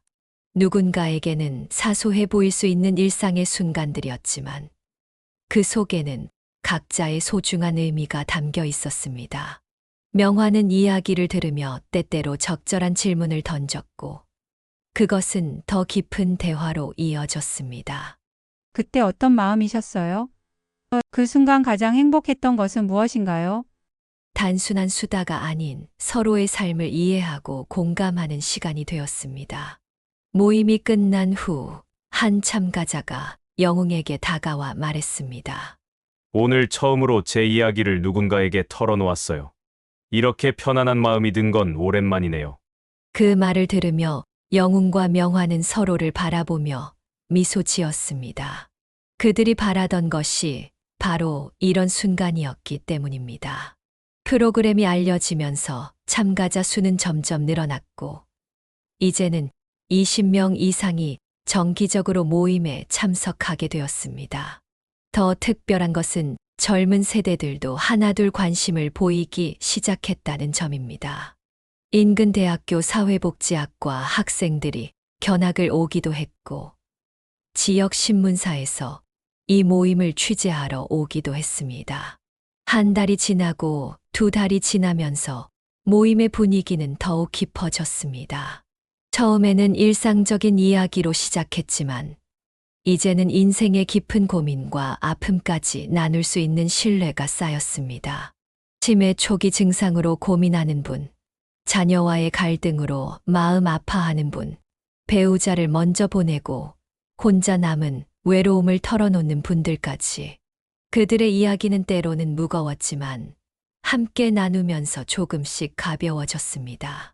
누군가에게는 사소해 보일 수 있는 일상의 순간들이었지만 그 속에는 각자의 소중한 의미가 담겨 있었습니다. 명화는 이야기를 들으며 때때로 적절한 질문을 던졌고 그것은 더 깊은 대화로 이어졌습니다. 그때 어떤 마음이셨어요? 그 순간 가장 행복했던 것은 무엇인가요? 단순한 수다가 아닌 서로의 삶을 이해하고 공감하는 시간이 되었습니다. 모임이 끝난 후 한 참가자가 영웅에게 다가와 말했습니다. 오늘 처음으로 제 이야기를 누군가에게 털어놓았어요. 이렇게 편안한 마음이 든 건 오랜만이네요. 그 말을 들으며 영웅과 명화는 서로를 바라보며 미소 지었습니다. 그들이 바라던 것이 바로 이런 순간이었기 때문입니다. 프로그램이 알려지면서 참가자 수는 점점 늘어났고 이제는 20명 이상이 정기적으로 모임에 참석하게 되었습니다. 더 특별한 것은 젊은 세대들도 하나둘 관심을 보이기 시작했다는 점입니다. 인근 대학교 사회복지학과 학생들이 견학을 오기도 했고 지역 신문사에서 이 모임을 취재하러 오기도 했습니다. 한 달이 지나고 두 달이 지나면서 모임의 분위기는 더욱 깊어졌습니다. 처음에는 일상적인 이야기로 시작했지만 이제는 인생의 깊은 고민과 아픔까지 나눌 수 있는 신뢰가 쌓였습니다. 치매 초기 증상으로 고민하는 분, 자녀와의 갈등으로 마음 아파하는 분, 배우자를 먼저 보내고 혼자 남은 외로움을 털어놓는 분들까지 그들의 이야기는 때로는 무거웠지만 함께 나누면서 조금씩 가벼워졌습니다.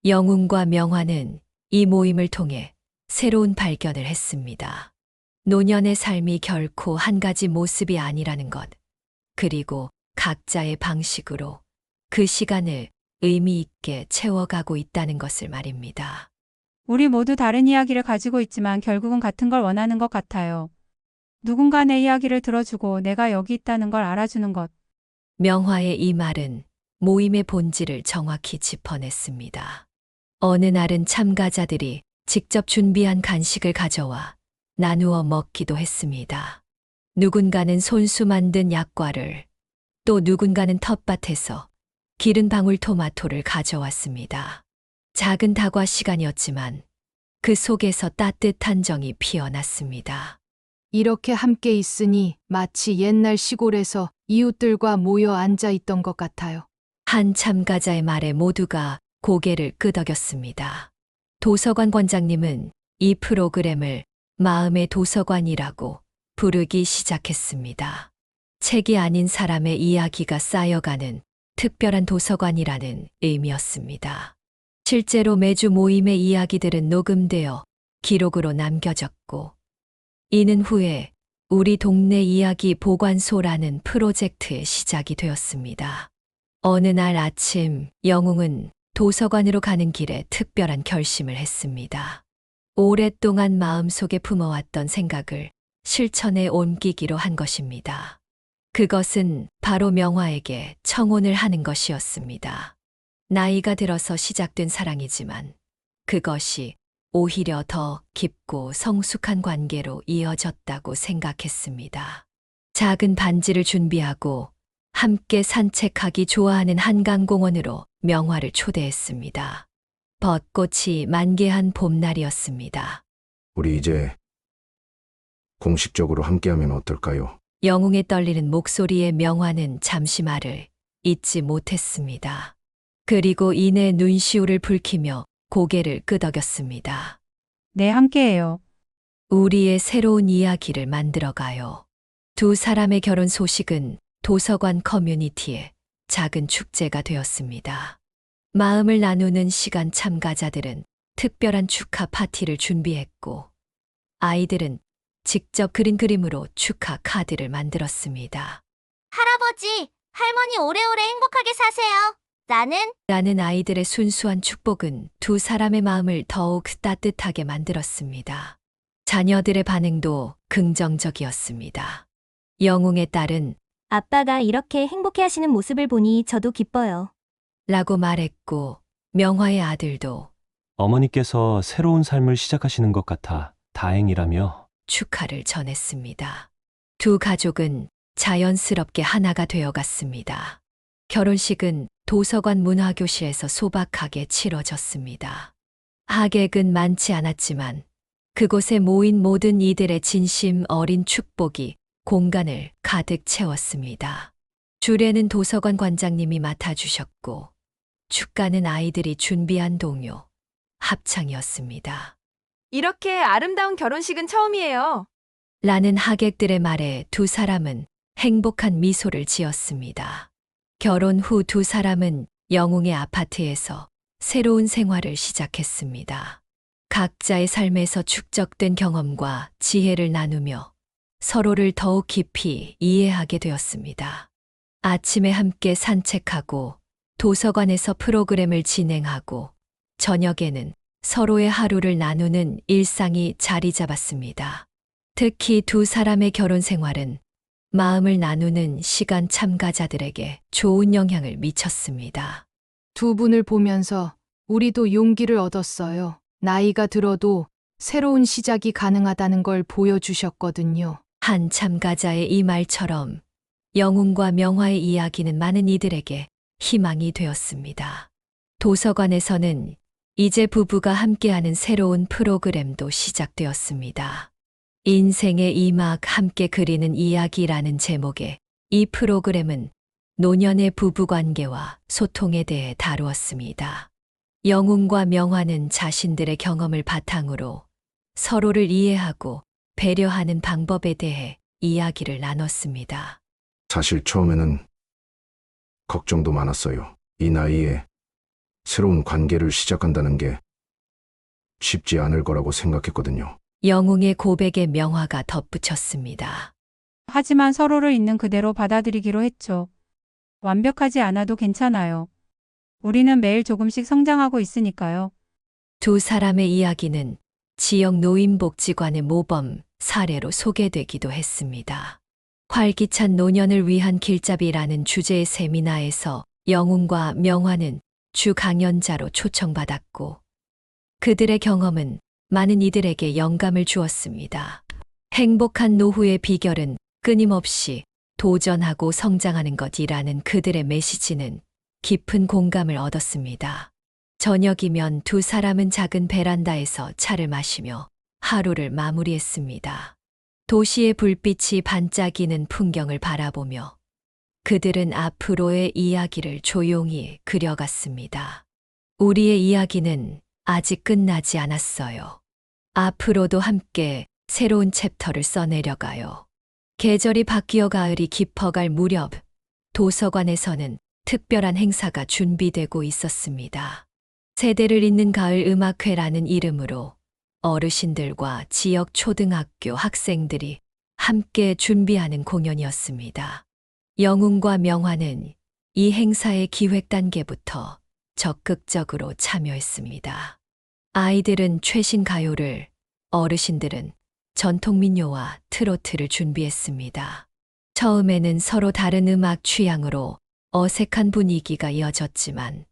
영웅과 명화는 이 모임을 통해 새로운 발견을 했습니다. 노년의 삶이 결코 한 가지 모습이 아니라는 것, 그리고 각자의 방식으로 그 시간을 의미 있게 채워가고 있다는 것을 말입니다. 우리 모두 다른 이야기를 가지고 있지만 결국은 같은 걸 원하는 것 같아요. 누군가 내 이야기를 들어주고 내가 여기 있다는 걸 알아주는 것. 명화의 이 말은 모임의 본질을 정확히 짚어냈습니다. 어느 날은 참가자들이 직접 준비한 간식을 가져와 나누어 먹기도 했습니다. 누군가는 손수 만든 약과를, 또 누군가는 텃밭에서 기른 방울토마토를 가져왔습니다. 작은 다과 시간이었지만 그 속에서 따뜻한 정이 피어났습니다. 이렇게 함께 있으니 마치 옛날 시골에서 이웃들과 모여 앉아 있던 것 같아요. 한 참가자의 말에 모두가 고개를 끄덕였습니다. 도서관 관장님은 이 프로그램을 마음의 도서관이라고 부르기 시작했습니다. 책이 아닌 사람의 이야기가 쌓여가는 특별한 도서관이라는 의미였습니다. 실제로 매주 모임의 이야기들은 녹음되어 기록으로 남겨졌고, 이는 후에 우리 동네 이야기 보관소라는 프로젝트의 시작이 되었습니다. 어느 날 아침 영웅은 도서관으로 가는 길에 특별한 결심을 했습니다. 오랫동안 마음속에 품어왔던 생각을 실천에 옮기기로 한 것입니다. 그것은 바로 명화에게 청혼을 하는 것이었습니다. 나이가 들어서 시작된 사랑이지만 그것이 오히려 더 깊고 성숙한 관계로 이어졌다고 생각했습니다. 작은 반지를 준비하고 함께 산책하기 좋아하는 한강공원으로 명화를 초대했습니다. 벚꽃이 만개한 봄날이었습니다. 우리 이제 공식적으로 함께하면 어떨까요? 영웅의 떨리는 목소리에 명화는 잠시 말을 잇지 못했습니다. 그리고 이내 눈시울을 붉히며 고개를 끄덕였습니다. 네, 함께해요. 우리의 새로운 이야기를 만들어가요. 두 사람의 결혼 소식은 도서관 커뮤니티에 작은 축제가 되었습니다. 마음을 나누는 시간 참가자들은 특별한 축하 파티를 준비했고, 아이들은 직접 그린 그림으로 축하 카드를 만들었습니다. 할아버지, 할머니 오래오래 행복하게 사세요. 라는 아이들의 순수한 축복은 두 사람의 마음을 더욱 따뜻하게 만들었습니다. 자녀들의 반응도 긍정적이었습니다. 영웅의 딸은 아빠가 이렇게 행복해 하시는 모습을 보니 저도 기뻐요. 라고 말했고, 명화의 아들도 어머니께서 새로운 삶을 시작하시는 것 같아 다행이라며 축하를 전했습니다. 두 가족은 자연스럽게 하나가 되어갔습니다. 결혼식은 도서관 문화교실에서 소박하게 치러졌습니다. 하객은 많지 않았지만 그곳에 모인 모든 이들의 진심 어린 축복이 공간을 가득 채웠습니다. 주례는 도서관 관장님이 맡아주셨고, 축가는 아이들이 준비한 동요, 합창이었습니다. 이렇게 아름다운 결혼식은 처음이에요. 라는 하객들의 말에 두 사람은 행복한 미소를 지었습니다. 결혼 후 두 사람은 영웅의 아파트에서 새로운 생활을 시작했습니다. 각자의 삶에서 축적된 경험과 지혜를 나누며 서로를 더욱 깊이 이해하게 되었습니다. 아침에 함께 산책하고 도서관에서 프로그램을 진행하고 저녁에는 서로의 하루를 나누는 일상이 자리 잡았습니다. 특히 두 사람의 결혼 생활은 마음을 나누는 시간 참가자들에게 좋은 영향을 미쳤습니다. 두 분을 보면서 우리도 용기를 얻었어요. 나이가 들어도 새로운 시작이 가능하다는 걸 보여주셨거든요. 한 참가자의 이 말처럼 영웅과 명화의 이야기는 많은 이들에게 희망이 되었습니다. 도서관에서는 이제 부부가 함께하는 새로운 프로그램도 시작되었습니다. 인생의 이막 함께 그리는 이야기라는 제목의 이 프로그램은 노년의 부부관계와 소통에 대해 다루었습니다. 영웅과 명화는 자신들의 경험을 바탕으로 서로를 이해하고 배려하는 방법에 대해 이야기를 나눴습니다. 사실 처음에는 걱정도 많았어요. 이 나이에 새로운 관계를 시작한다는 게 쉽지 않을 거라고 생각했거든요. 영웅의 고백에 명화가 덧붙였습니다. 하지만 서로를 있는 그대로 받아들이기로 했죠. 완벽하지 않아도 괜찮아요. 우리는 매일 조금씩 성장하고 있으니까요. 두 사람의 이야기는 지역 노인복지관의 모범 사례로 소개되기도 했습니다. 활기찬 노년을 위한 길잡이라는 주제의 세미나에서 영웅과 명화는 주 강연자로 초청받았고, 그들의 경험은 많은 이들에게 영감을 주었습니다. 행복한 노후의 비결은 끊임없이 도전하고 성장하는 것이라는 그들의 메시지는 깊은 공감을 얻었습니다. 저녁이면 두 사람은 작은 베란다에서 차를 마시며 하루를 마무리했습니다. 도시의 불빛이 반짝이는 풍경을 바라보며 그들은 앞으로의 이야기를 조용히 그려갔습니다. 우리의 이야기는 아직 끝나지 않았어요. 앞으로도 함께 새로운 챕터를 써내려가요. 계절이 바뀌어 가을이 깊어갈 무렵 도서관에서는 특별한 행사가 준비되고 있었습니다. 세대를 잇는 가을 음악회라는 이름으로 어르신들과 지역 초등학교 학생들이 함께 준비하는 공연이었습니다. 영웅과 명화는 이 행사의 기획 단계부터 적극적으로 참여했습니다. 아이들은 최신 가요를, 어르신들은 전통 민요와 트로트를 준비했습니다. 처음에는 서로 다른 음악 취향으로 어색한 분위기가 이어졌지만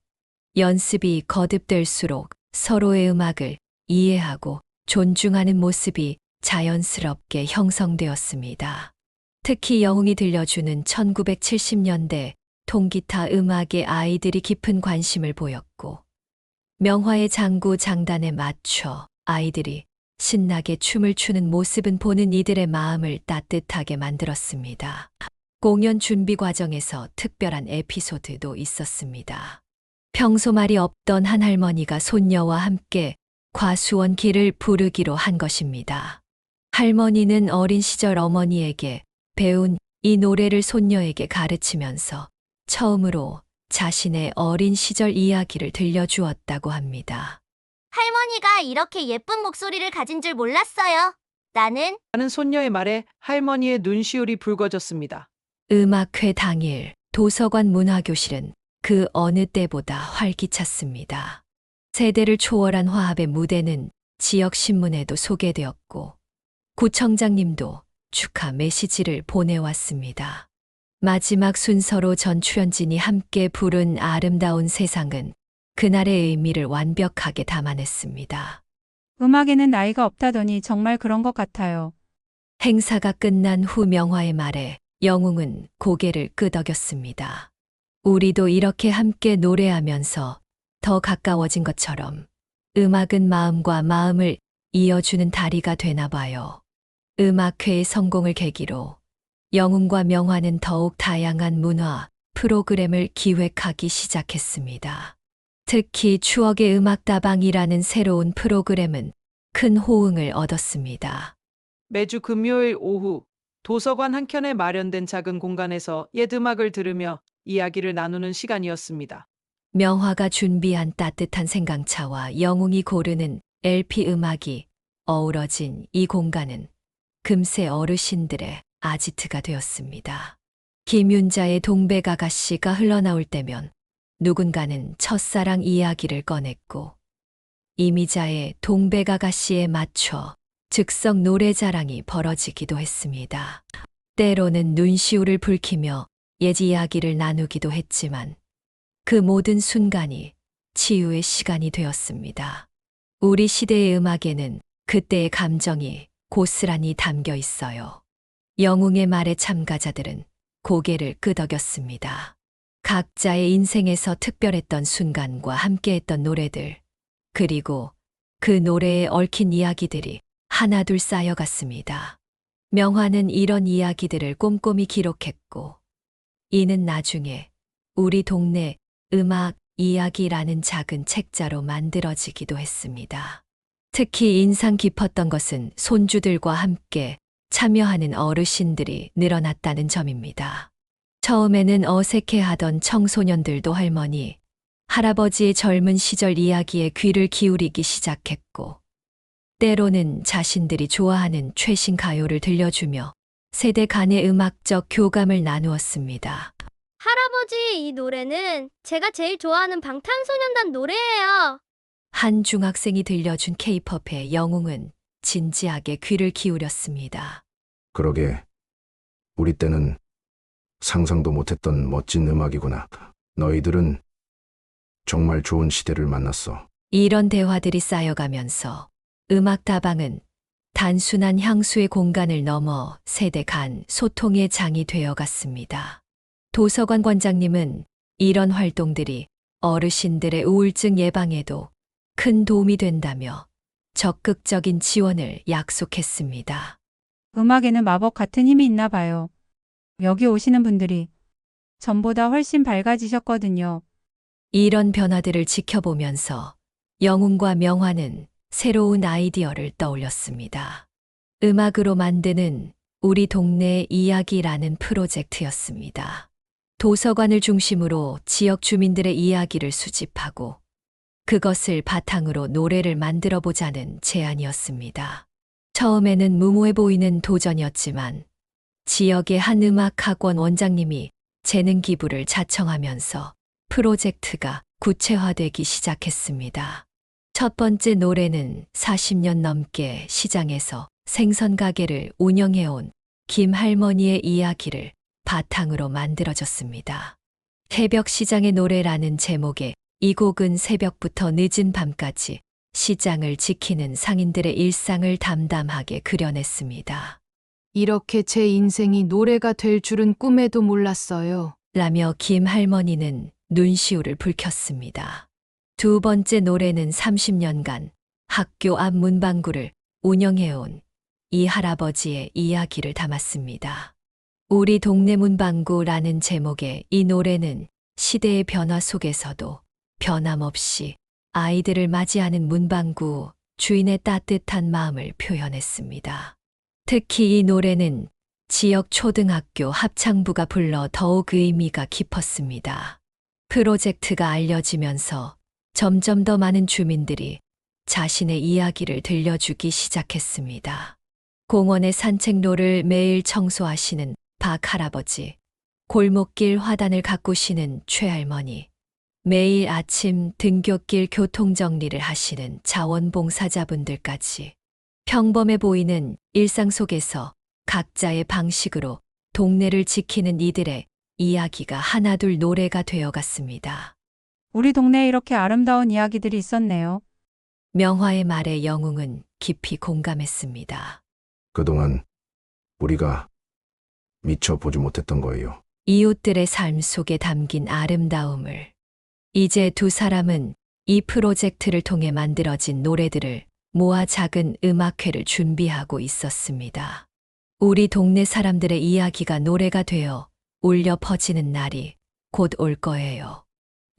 연습이 거듭될수록 서로의 음악을 이해하고 존중하는 모습이 자연스럽게 형성되었습니다. 특히 영웅이 들려주는 1970년대 통기타 음악에 아이들이 깊은 관심을 보였고 명화의 장구 장단에 맞춰 아이들이 신나게 춤을 추는 모습은 보는 이들의 마음을 따뜻하게 만들었습니다. 공연 준비 과정에서 특별한 에피소드도 있었습니다. 평소 말이 없던 한 할머니가 손녀와 함께 과수원 길을 부르기로 한 것입니다. 할머니는 어린 시절 어머니에게 배운 이 노래를 손녀에게 가르치면서 처음으로 자신의 어린 시절 이야기를 들려주었다고 합니다. 할머니가 이렇게 예쁜 목소리를 가진 줄 몰랐어요. 나는 라는 손녀의 말에 할머니의 눈시울이 붉어졌습니다. 음악회 당일 도서관 문화교실은 그 어느 때보다 활기찼습니다. 세대를 초월한 화합의 무대는 지역 신문에도 소개되었고 구청장님도 축하 메시지를 보내왔습니다. 마지막 순서로 전 출연진이 함께 부른 아름다운 세상은 그날의 의미를 완벽하게 담아냈습니다. 음악에는 나이가 없다더니 정말 그런 것 같아요. 행사가 끝난 후 명화의 말에 영웅은 고개를 끄덕였습니다. 우리도 이렇게 함께 노래하면서 더 가까워진 것처럼 음악은 마음과 마음을 이어주는 다리가 되나 봐요. 음악회의 성공을 계기로 영웅과 명화는 더욱 다양한 문화 프로그램을 기획하기 시작했습니다. 특히 추억의 음악다방이라는 새로운 프로그램은 큰 호응을 얻었습니다. 매주 금요일 오후 도서관 한켠에 마련된 작은 공간에서 옛 음악을 들으며 이야기를 나누는 시간이었습니다. 명화가 준비한 따뜻한 생강차와 영웅이 고르는 LP 음악이 어우러진 이 공간은 금세 어르신들의 아지트가 되었습니다. 김윤자의 동백아가씨가 흘러나올 때면 누군가는 첫사랑 이야기를 꺼냈고 이미자의 동백아가씨에 맞춰 즉석 노래자랑이 벌어지기도 했습니다. 때로는 눈시울을 붉히며 옛 이야기를 나누기도 했지만 그 모든 순간이 치유의 시간이 되었습니다. 우리 시대의 음악에는 그때의 감정이 고스란히 담겨 있어요. 영웅의 말에 참가자들은 고개를 끄덕였습니다. 각자의 인생에서 특별했던 순간과 함께했던 노래들, 그리고 그 노래에 얽힌 이야기들이 하나둘 쌓여갔습니다. 명화는 이런 이야기들을 꼼꼼히 기록했고, 이는 나중에 우리 동네 음악 이야기라는 작은 책자로 만들어지기도 했습니다. 특히 인상 깊었던 것은 손주들과 함께 참여하는 어르신들이 늘어났다는 점입니다. 처음에는 어색해하던 청소년들도 할머니, 할아버지의 젊은 시절 이야기에 귀를 기울이기 시작했고, 때로는 자신들이 좋아하는 최신 가요를 들려주며 세대 간의 음악적 교감을 나누었습니다. 할아버지, 이 노래는 제가 제일 좋아하는 방탄소년단 노래예요. 한 중학생이 들려준 K-팝의 영웅은 진지하게 귀를 기울였습니다. 그러게, 우리 때는 상상도 못했던 멋진 음악이구나. 너희들은 정말 좋은 시대를 만났어. 이런 대화들이 쌓여가면서 음악다방은 단순한 향수의 공간을 넘어 세대 간 소통의 장이 되어갔습니다. 도서관 관장님은 이런 활동들이 어르신들의 우울증 예방에도 큰 도움이 된다며 적극적인 지원을 약속했습니다. 음악에는 마법 같은 힘이 있나 봐요. 여기 오시는 분들이 전보다 훨씬 밝아지셨거든요. 이런 변화들을 지켜보면서 영웅과 명화는 새로운 아이디어를 떠올렸습니다. 음악으로 만드는 우리 동네 이야기라는 프로젝트였습니다. 도서관을 중심으로 지역 주민들의 이야기를 수집하고 그것을 바탕으로 노래를 만들어 보자는 제안이었습니다. 처음에는 무모해 보이는 도전이었지만 지역의 한 음악학원 원장님이 재능 기부를 자청하면서 프로젝트가 구체화되기 시작했습니다. 첫 번째 노래는 40년 넘게 시장에서 생선 가게를 운영해온 김 할머니의 이야기를 바탕으로 만들어졌습니다. 새벽 시장의 노래라는 제목의 이 곡은 새벽부터 늦은 밤까지 시장을 지키는 상인들의 일상을 담담하게 그려냈습니다. 이렇게 제 인생이 노래가 될 줄은 꿈에도 몰랐어요. 라며 김 할머니는 눈시울을 붉혔습니다. 두 번째 노래는 30년간 학교 앞 문방구를 운영해온 이 할아버지의 이야기를 담았습니다. 우리 동네 문방구라는 제목의 이 노래는 시대의 변화 속에서도 변함없이 아이들을 맞이하는 문방구 주인의 따뜻한 마음을 표현했습니다. 특히 이 노래는 지역 초등학교 합창부가 불러 더욱 의미가 깊었습니다. 프로젝트가 알려지면서 점점 더 많은 주민들이 자신의 이야기를 들려주기 시작했습니다. 공원의 산책로를 매일 청소하시는 박 할아버지, 골목길 화단을 가꾸시는 최할머니, 매일 아침 등굣길 교통정리를 하시는 자원봉사자분들까지 평범해 보이는 일상 속에서 각자의 방식으로 동네를 지키는 이들의 이야기가 하나둘 노래가 되어갔습니다. 우리 동네에 이렇게 아름다운 이야기들이 있었네요. 명화의 말에 영웅은 깊이 공감했습니다. 그동안 우리가 미처 보지 못했던 거예요. 이웃들의 삶 속에 담긴 아름다움을 이제 두 사람은 이 프로젝트를 통해 만들어진 노래들을 모아 작은 음악회를 준비하고 있었습니다. 우리 동네 사람들의 이야기가 노래가 되어 울려 퍼지는 날이 곧 올 거예요.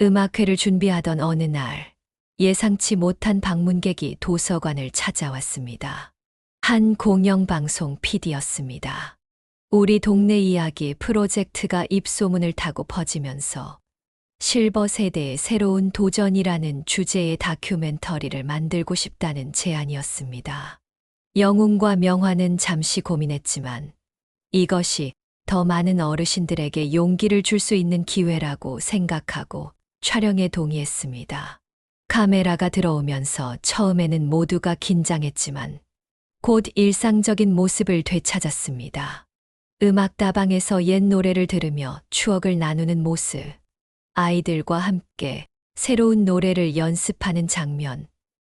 음악회를 준비하던 어느 날 예상치 못한 방문객이 도서관을 찾아왔습니다. 한 공영방송 PD였습니다. 우리 동네 이야기 프로젝트가 입소문을 타고 퍼지면서 실버 세대의 새로운 도전이라는 주제의 다큐멘터리를 만들고 싶다는 제안이었습니다. 영웅과 명화는 잠시 고민했지만 이것이 더 많은 어르신들에게 용기를 줄 수 있는 기회라고 생각하고 촬영에 동의했습니다. 카메라가 들어오면서 처음에는 모두가 긴장했지만 곧 일상적인 모습을 되찾았습니다. 음악다방에서 옛 노래를 들으며 추억을 나누는 모습, 아이들과 함께 새로운 노래를 연습하는 장면,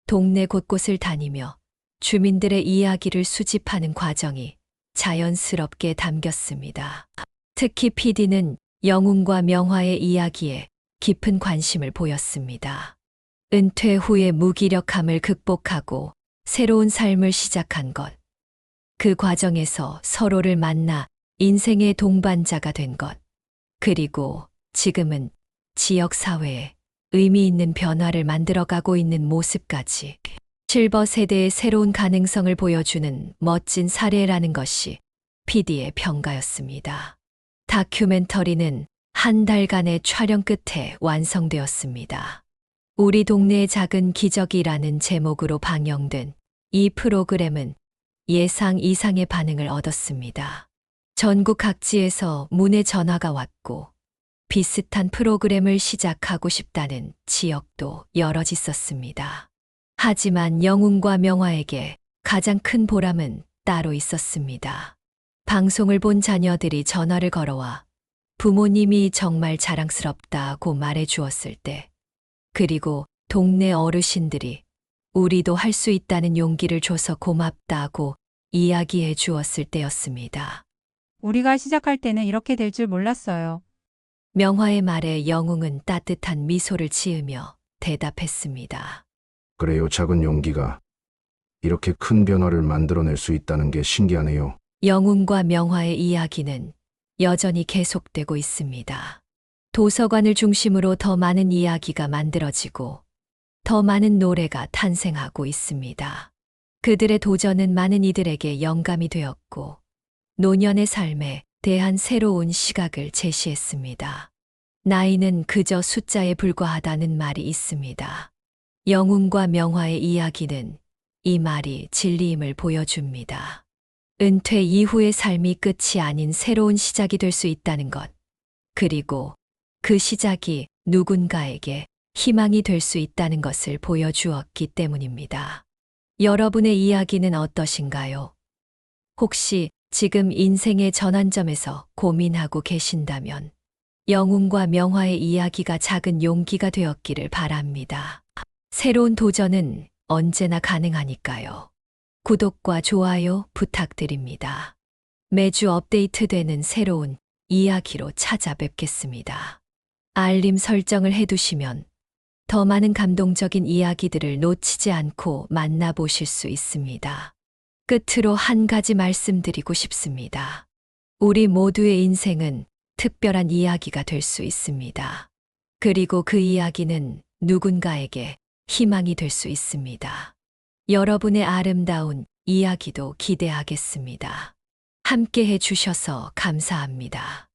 동네 곳곳을 다니며 주민들의 이야기를 수집하는 과정이 자연스럽게 담겼습니다. 특히 PD는 영웅과 명화의 이야기에 깊은 관심을 보였습니다. 은퇴 후의 무기력함을 극복하고 새로운 삶을 시작한 것, 그 과정에서 서로를 만나 인생의 동반자가 된 것, 그리고 지금은 지역사회에 의미 있는 변화를 만들어가고 있는 모습까지 실버 세대의 새로운 가능성을 보여주는 멋진 사례라는 것이 PD의 평가였습니다. 다큐멘터리는 한 달간의 촬영 끝에 완성되었습니다. 우리 동네의 작은 기적이라는 제목으로 방영된 이 프로그램은 예상 이상의 반응을 얻었습니다. 전국 각지에서 문의 전화가 왔고 비슷한 프로그램을 시작하고 싶다는 지역도 여럿 있었습니다. 하지만 영웅과 명화에게 가장 큰 보람은 따로 있었습니다. 방송을 본 자녀들이 전화를 걸어와 부모님이 정말 자랑스럽다고 말해 주었을 때, 그리고 동네 어르신들이 우리도 할 수 있다는 용기를 줘서 고맙다고 이야기해 주었을 때였습니다. 우리가 시작할 때는 이렇게 될 줄 몰랐어요. 명화의 말에 영웅은 따뜻한 미소를 지으며 대답했습니다. 그래요. 작은 용기가 이렇게 큰 변화를 만들어낼 수 있다는 게 신기하네요. 영웅과 명화의 이야기는 여전히 계속되고 있습니다. 도서관을 중심으로 더 많은 이야기가 만들어지고 더 많은 노래가 탄생하고 있습니다. 그들의 도전은 많은 이들에게 영감이 되었고 노년의 삶에 대한 새로운 시각을 제시했습니다. 나이는 그저 숫자에 불과하다는 말이 있습니다. 영웅과 명화의 이야기는 이 말이 진리임을 보여줍니다. 은퇴 이후의 삶이 끝이 아닌 새로운 시작이 될 수 있다는 것. 그리고 그 시작이 누군가에게 희망이 될 수 있다는 것을 보여주었기 때문입니다. 여러분의 이야기는 어떠신가요? 혹시 지금 인생의 전환점에서 고민하고 계신다면 영웅과 명화의 이야기가 작은 용기가 되었기를 바랍니다. 새로운 도전은 언제나 가능하니까요. 구독과 좋아요 부탁드립니다. 매주 업데이트되는 새로운 이야기로 찾아뵙겠습니다. 알림 설정을 해두시면 더 많은 감동적인 이야기들을 놓치지 않고 만나보실 수 있습니다. 끝으로 한 가지 말씀드리고 싶습니다. 우리 모두의 인생은 특별한 이야기가 될 수 있습니다. 그리고 그 이야기는 누군가에게 희망이 될 수 있습니다. 여러분의 아름다운 이야기도 기대하겠습니다. 함께 해주셔서 감사합니다.